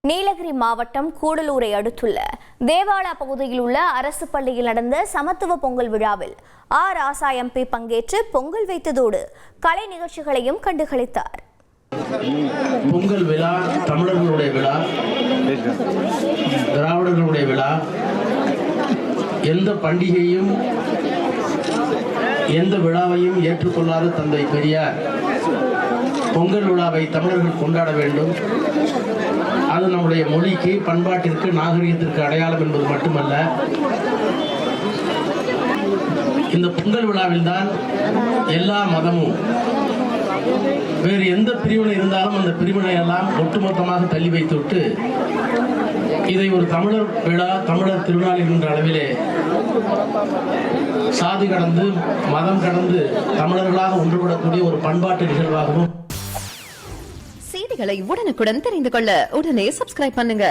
நீலகிரி மாவட்டம் கூடலூரை அடுத்துள்ள தேவாலா பகுதியில் உள்ள அரசு பள்ளியில் நடந்த சமத்துவ பொங்கல் விழாவில் ராசா எம்பி பங்கேற்று பொங்கல் வைத்ததோடு கலை நிகழ்ச்சிகளையும் கண்டுகளித்தார். பொங்கல் விழா தமிழர்களுடைய விழா, திராவிடர்களுடைய விழா. எந்த பண்டிகையும் எந்த விழாவையும் ஏற்றுக்கொள்ளாத தந்தை பெரியார் பொங்கல் விழாவை தமிழர்கள் கொண்டாட வேண்டும். அது நம்முடைய மொழிக்கு, பண்பாட்டிற்கு, நாகரிகத்திற்கு அடையாளம் என்பது மட்டுமல்ல, இந்த பொங்கல் விழாவில் தான் எல்லா மதமும், வேறு எந்த பிரிவினை இருந்தாலும் அந்த பிரிவினை எல்லாம் ஒட்டுமொத்தமாக தள்ளி வைத்துவிட்டு இதை ஒரு தமிழர் விழா, தமிழர் திருநாள் என்ற அளவிலே சாதி கடந்து மதம் கடந்து தமிழர்களாக ஒன்றுபடக்கூடிய ஒரு பண்பாட்டு நிகழ்வாகவும். செய்திகளை உடனுக்குடன் தெரிந்து கொள்ள உடனே சப்ஸ்கிரைப் பண்ணுங்க.